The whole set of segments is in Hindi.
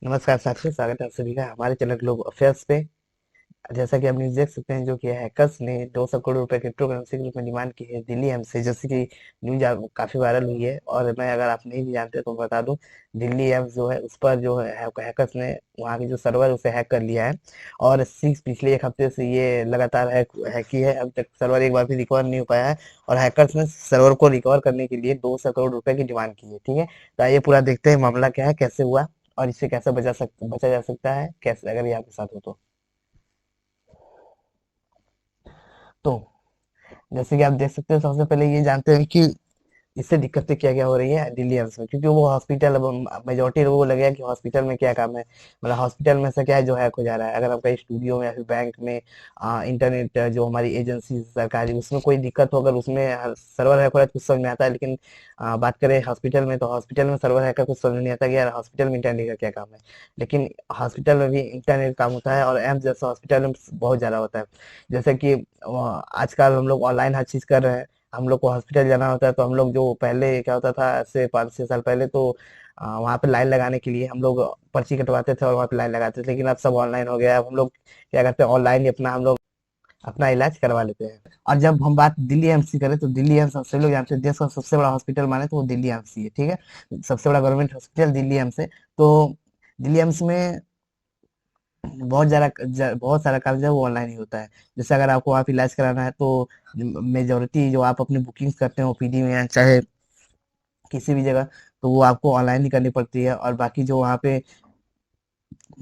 नमस्कार साथियों, स्वागत है आप सभी का हमारे चैनल ग्लोब अफेयर्स पे। जैसा कि आप न्यूज देख सकते हैं, जो कि हैकर्स ने 200 करोड़ रुपए क्रिप्टो करेंसी के रूप में डिमांड की है दिल्ली एम्स से, जैसे कि न्यूज काफी वायरल हुई है। और मैं, अगर आप नहीं भी जानते तो बता दूं, दिल्ली एम्स जो है उस पर जो है हैकर्स ने वहाँ की जो सर्वर है उसे हैक कर लिया है। और पिछले एक हफ्ते से ये लगातार हैकी है। अभी तक सर्वर एक बार भी रिकवर नहीं हो पाया है। और हैकर्स ने सर्वर को रिकवर करने के लिए 200 करोड़ रुपए की डिमांड की है। ठीक है, तो आइए पूरा देखते हैं मामला क्या है, कैसे हुआ और इससे कैसे बचा जा सकता है, कैसे अगर ये आपके साथ हो तो जैसे कि आप देख सकते हैं, सबसे पहले ये जानते हैं कि इससे दिक्कतें क्या क्या हो रही है दिल्ली एम्स में, क्योंकि वो हॉस्पिटल, अब मेजोरिटी लोगों को लगेगा कि हॉस्पिटल में क्या काम है। मतलब हॉस्पिटल में से क्या है जो हैक हो जा रहा है। अगर हम कहीं स्टूडियो में या फिर बैंक में इंटरनेट जो हमारी एजेंसी सरकारी, उसमें कोई दिक्कत हो, अगर उसमें सर्वर हैक हो रहा है तो कुछ समझ में आता है। लेकिन बात करें हॉस्पिटल में, तो हॉस्पिटल में सर्वर हैक का कुछ समझ नहीं आता कि यार हॉस्पिटल में इंटरनेट का क्या काम है। लेकिन हॉस्पिटल में भी इंटरनेट काम होता है, और एम्स जैसा हॉस्पिटल में बहुत ज्यादा होता है। जैसे कि आजकल हम लोग ऑनलाइन हर चीज कर रहे हैं। हम लोग को हॉस्पिटल जाना होता है, तो हम लोग जो पहले क्या होता था, ऐसे 5-6 साल पहले, तो वहाँ पे लाइन लगाने के लिए हम लोग पर्ची कटवाते थे और वहाँ पे लाइन लगाते थे। लेकिन अब सब ऑनलाइन हो गया है। अब हम लोग क्या करते हैं, ऑनलाइन ही अपना हम लोग अपना इलाज करवा लेते हैं। और जब हम बात दिल्ली एम्स की करें, तो दिल्ली एम्स सभी लोग जानते हैं, देश का सबसे बड़ा हॉस्पिटल माने तो वो दिल्ली एम्स ही है। ठीक है, सबसे बड़ा गवर्नमेंट हॉस्पिटल दिल्ली एम्स है। तो दिल्ली एम्स में बहुत सारा काम जो है वो ऑनलाइन ही होता है। जैसे अगर आपको वहाँ पे इलाज कराना है, तो मेजोरिटी जो आप अपनी बुकिंग करते हैं ओपीडी में या चाहे किसी भी जगह, तो वो आपको ऑनलाइन ही करनी पड़ती है। और बाकी जो वहाँ पे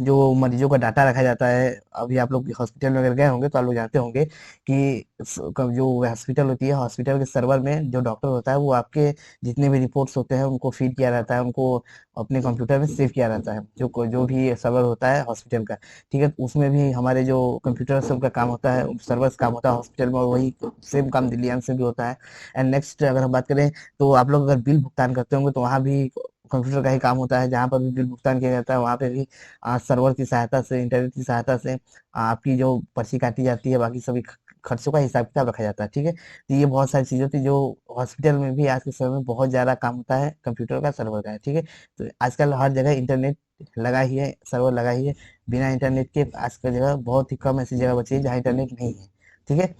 जो मरीजों का डाटा रखा जाता है, अभी आप लोग हॉस्पिटल में अगर गए होंगे तो आप लोग जानते होंगे कि जो हॉस्पिटल होती है, हॉस्पिटल के सर्वर में जो डॉक्टर होता है वो आपके जितने भी रिपोर्ट्स होते हैं उनको फीड किया रहता है, उनको अपने कंप्यूटर में सेव किया रहता है, जो भी सर्वर होता है हॉस्पिटल का। ठीक है, उसमें भी हमारे जो कंप्यूटर से उनका काम होता है, सर्वर्स काम होता है हॉस्पिटल में, और वही सेम काम दिल्ली एम्स से भी होता है। एंड नेक्स्ट, अगर हम बात करें, तो आप लोग अगर बिल भुगतान करते होंगे तो वहाँ भी कंप्यूटर का ही काम होता है। जहाँ पर भी बिल भुगतान किया जाता है वहाँ पे भी सर्वर की सहायता से, इंटरनेट की सहायता से आपकी जो पर्ची काटी जाती है, बाकी सभी खर्चों का हिसाब किताब रखा जाता है। ठीक है, तो ये बहुत सारी चीजें थी जो हॉस्पिटल में भी आज के समय में बहुत ज्यादा काम होता है, कंप्यूटर का, सर्वर का है। ठीक है, तो आजकल हर जगह इंटरनेट लगा ही है, सर्वर लगा ही है। बिना इंटरनेट के आज की जगह बहुत ही कम ऐसी जगह बची है जहाँ इंटरनेट नहीं है। ठीक है,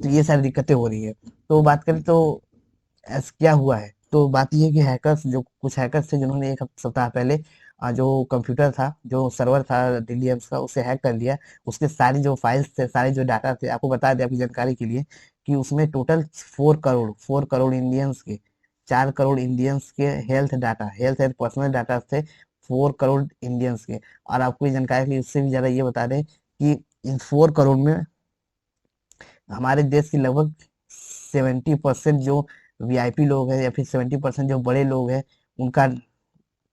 तो ये सारी दिक्कतें हो रही है। तो बात करें तो क्या हुआ है, तो बात ये है कि हैकर्स, जो कुछ हैकर्स थे जिन्होंने एक सप्ताह पहले जो कंप्यूटर था, जो सर्वर था दिल्ली एम्स का, उसे हैक कर लिया। उसके सारी जो फाइल्स थे, सारे जो डाटा थे, आपको बता दें आपकी जानकारी के लिए कि उसमें टोटल 4 करोड़ इंडियंस के, 4 करोड़ इंडियंस के हेल्थ एंड पर्सनल डाटा थे, 4 करोड़ इंडियंस के। और आपको ये जानकारी के लिए उससे भी ज्यादा ये बता दें कि इन 4 करोड़ में हमारे देश के लगभग 70% जो वीआईपी लोग हैं, या फिर 70% जो बड़े लोग हैं, उनका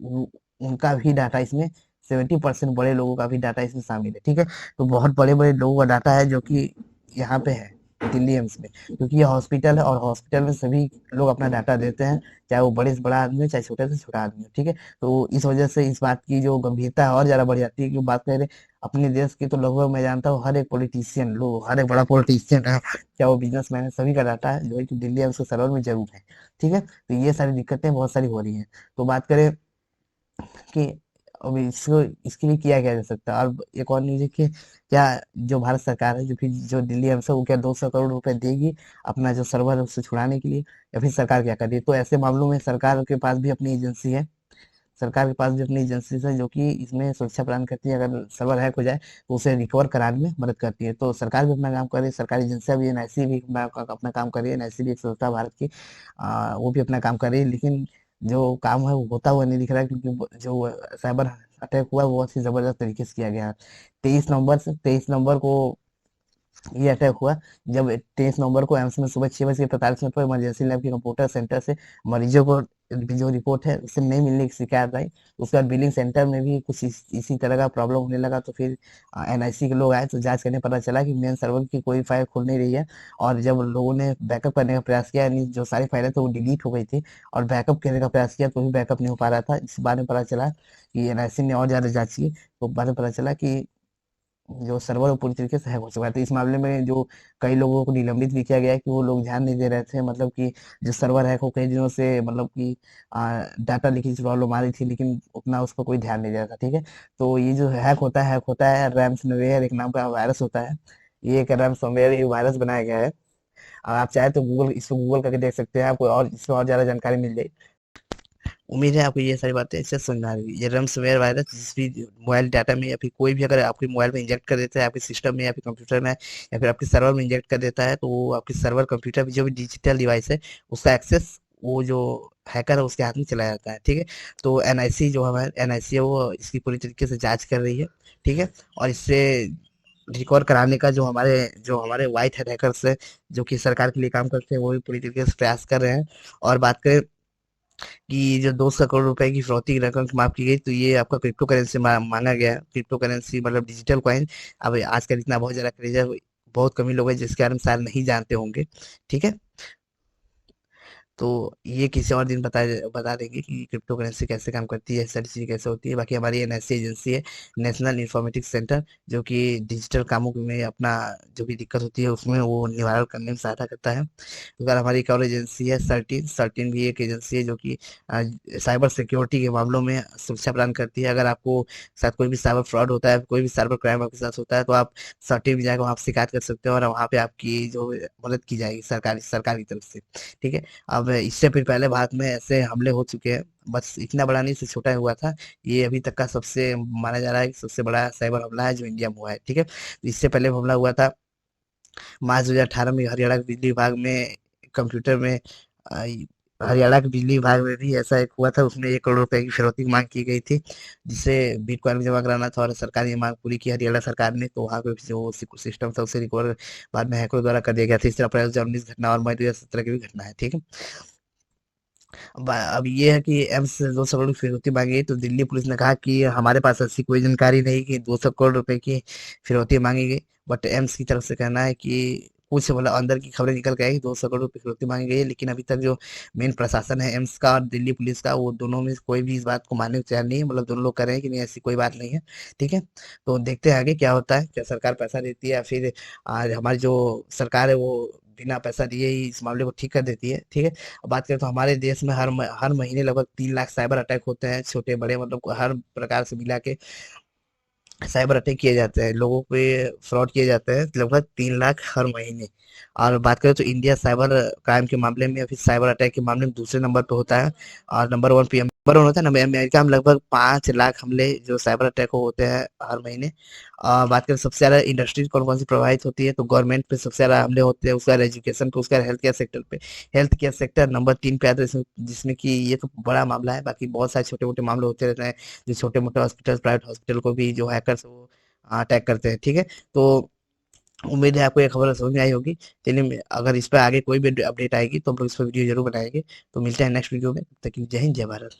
उ- उनका भी डाटा इसमें, 70% बड़े लोगों का भी डाटा इसमें शामिल है। ठीक है, तो बहुत बड़े बड़े लोगों का डाटा है जो कि यहाँ पे है दिल्ली एम्स में, क्योंकि ये हॉस्पिटल है और हॉस्पिटल में सभी लोग अपना डाटा देते हैं, चाहे वो बड़े से बड़ा आदमी हो चाहे छोटे से छोटा आदमी हो। ठीक है, तो इस वजह से इस बात की जो गंभीरता है और ज्यादा बढ़ जाती है। कि बात करें अपने देश की, तो लगभग मैं जानता हूँ हर एक पॉलिटिशियन लोग, हर एक बड़ा पॉलिटिशियन है, चाहे वो बिजनेसमैन है, सभी का डाटा है जो है कि दिल्ली एम्स के सर्वर में जरूर है। ठीक है, तो ये सारी दिक्कतें बहुत सारी हो रही हैं। तो बात करें कि अब इसको, इसके लिए किया क्या जा सकता है। और एक और न्यूज है कि क्या जो भारत सरकार है, जो दिल्ली एम्स है, वो क्या 200 करोड़ रुपए देगी अपना जो सर्वर है उससे छुड़ाने के लिए, या फिर सरकार क्या कर रही है। तो ऐसे मामलों में सरकार के पास भी अपनी एजेंसी है, सरकार के पास भी अपनी एजेंसी है जो कि इसमें सुरक्षा प्रदान करती है। अगर सर्वर हैक हो जाए तो उसे रिकवर कराने में मदद करती है। तो सरकार भी अपना काम कर रही है, सरकारी एजेंसियां भी, एनआईसी भी अपना काम कर रही है। एनआईसी भी एक संस्था है भारत की, वो भी अपना काम कर रही है। लेकिन जो काम है वो होता हुआ नहीं दिख रहा है, क्योंकि जो साइबर अटैक हुआ है वो बहुत ही जबरदस्त तरीके से किया गया है। 23 नवंबर को ये अटैक हुआ, जब 23 नवंबर को एम्स में सुबह 6:45 पर इमरजेंसी लैब के कंप्यूटर सेंटर से मरीजों को जो रिपोर्ट है उससे नहीं मिलने की शिकायत आई। उसके बाद बिलिंग सेंटर में भी कुछ इसी तरह का प्रॉब्लम होने लगा। तो फिर एनआईसी के लोग आए तो जांच करने पता चला कि मेन सर्वर की कोई फाइल खुल नहीं रही है। और जब लोगों ने बैकअप करने का प्रयास किया, यानी जो सारी फाइलें थी वो डिलीट हो गई थी, और बैकअप करने का प्रयास किया तो भी बैकअप नहीं हो पा रहा था। इस बारे में पता चला कि एनआईसी ने और ज्यादा जांच की, तो बाद में पता चला कि जो सर्वर वो पूरी तरीके से हैक हो चुका है। तो इस मामले में जो कई लोगों को निलंबित भी किया गया है कि वो लोग ध्यान नहीं दे रहे थे, मतलब कि जो सर्वर हैक हो कई दिनों से, मतलब कि डाटा लीकेज प्रॉब्लम आ रही थी, लेकिन उतना उस पर कोई ध्यान नहीं दे रहा था। ठीक है, तो ये जो हैक होता है रैंसमवेयर एक नाम का वायरस होता है। ये एक रैंसमवेयर ये वायरस बनाया गया है। और आप चाहे तो इसको गूगल करके देख सकते हैं, आपको और इसमें और ज्यादा जानकारी मिल जाएगी। उम्मीद है आपको ये सारी बातें इससे समझ में आ रही है। ये रैमसवेयर वायरस जिस भी मोबाइल डाटा में या फिर कोई भी अगर आपके मोबाइल में इंजेक्ट कर देता है, आपके सिस्टम में या फिर कंप्यूटर में या फिर आपके सर्वर में इंजेक्ट कर देता है, तो वो आपके सर्वर कंप्यूटर भी जो भी डिजिटल डिवाइस है उसका एक्सेस वो जो हैकर है उसके हाथ में चला जाता है। ठीक है, तो एनआईसी जो हमारे एनआईसी है वो इसकी पूरी तरीके से जांच कर रही है। ठीक है, और इससे रिकवर कराने का जो हमारे व्हाइट हैट हैकर्स है जो कि सरकार के लिए काम करते हैं वो भी पूरी तरीके से प्रयास कर रहे हैं। और बात करें कि जो 200 करोड़ रुपए की फिरौती की रकम माफ की गई, तो ये आपका क्रिप्टो करेंसी मांगा गया है। क्रिप्टो करेंसी मतलब डिजिटल कॉइन। अब आजकल इतना बहुत ज्यादा क्रेज है, बहुत कम ही लोग हैं जिसके बारे में शायद नहीं जानते होंगे। ठीक है, तो ये किसी और दिन बता देंगे कि क्रिप्टो करेंसी कैसे काम करती है, सारी चीज़ें कैसे होती है। बाकी हमारी एनएससी एजेंसी है, नेशनल इंफॉर्मेटिक्स सेंटर, जो कि डिजिटल कामों में अपना जो भी दिक्कत होती है उसमें वो निवारण करने में सहायता करता है। अगर हमारी एक और एजेंसी है सर्टिन, सर्टिन भी एक एजेंसी है जो कि साइबर सिक्योरिटी के मामलों में सुरक्षा प्रदान करती है। अगर आपको साथ कोई भी साइबर फ्रॉड होता है, कोई भी साइबर क्राइम आपके साथ होता है, तो आप सर्टिन में जाकर वहाँ शिकायत कर सकते हो और वहाँ पे आपकी जो मदद की जाएगी सरकार की तरफ से। ठीक है, अब इससे फिर पहले भारत में ऐसे हमले हो चुके हैं, बस इतना बड़ा नहीं से छोटा हुआ था। ये अभी तक का सबसे माना जा रहा है कि सबसे बड़ा साइबर हमला है जो इंडिया में हुआ है। ठीक है, तो इससे पहले हमला हुआ था मार्च 2018 में हरियाणा के बिजली विभाग में कंप्यूटर में अ, हरियाणा के बिजली विभाग में भी ऐसा एक हुआ था, उसमें 1 करोड़ रुपए की फिरौती की मांग की गई थी, जिसे बिटकॉइन में जमा कराना था और सरकार ने ये मांग पूरी की हरियाणा सरकार ने। तो वहाँ पे जो सिस्टम था उसे रिकवर बाद में हैकरों द्वारा कर दिया गया था। इस तरह अप्रैल 2019 घटना और मई 2017 की भी घटना है। ठीक है, अब ये है कि एम्स से 200 करोड़ की फिरौती मांगी, तो दिल्ली पुलिस ने कहा कि हमारे पास ऐसी कोई जानकारी नहीं कि 200 करोड़ रुपए की फिरौती मांगी गई। बट एम्स की तरफ से कहना है कि कुछ मतलब अंदर की खबरें निकल के आई 200 करोड़ रुपए की फिरौती मांगी गई है, लेकिन अभी तक जो मेन प्रशासन है एम्स का और दिल्ली पुलिस का, वो दोनों में से कोई भी इस बात को मानने को तैयार नहीं है। मतलब दोनों लोग कह रहे हैं कि नहीं ऐसी कोई बात नहीं है। ठीक है, तो देखते हैं आगे क्या होता है, क्या सरकार पैसा देती है या फिर आज हमारी जो सरकार है वो बिना पैसा दिए ही इस मामले को ठीक कर देती है। ठीक है, अब बात करें तो हमारे देश में हर महीने लगभग 3 लाख साइबर अटैक होते हैं, छोटे बड़े मतलब हर प्रकार से मिला के साइबर अटैक किए जाते हैं, लोगों पे फ्रॉड किए जाते हैं लगभग 3 लाख हर महीने। और बात करें तो इंडिया साइबर क्राइम के मामले में या फिर साइबर अटैक के मामले में दूसरे नंबर पे होता है। और नंबर 1 होता है ना अमेरिका में, लगभग 5 लाख हमले जो साइबर अटैक को होते हैं हर महीने। और बात करें सबसे ज्यादा इंडस्ट्रीज कौन कौन सी प्रभावित होती है, तो गवर्नमेंट पे सबसे ज्यादा हमले होते हैं, उसके बाद एजुकेशन पे, उसके बाद हेल्थ केयर सेक्टर पे। हेल्थ केयर सेक्टर नंबर 3 पे आता है जिसमें कि ये तो बड़ा मामला है, बाकी बहुत सारे छोटे मोटे मामले होते रहते हैं जो छोटे मोटे हॉस्पिटल प्राइवेट हॉस्पिटल को भी जो हैकर्स वो अटैक करते हैं। ठीक है, तो उम्मीद है आपको ये खबर समझ में आई होगी। चलिए अगर इस पर आगे कोई भी अपडेट आएगी तो हम लोग इस पर वीडियो जरूर बनाएंगे। तो मिलते हैं नेक्स्ट वीडियो में, तब तक के लिए जय हिंद जय भारत।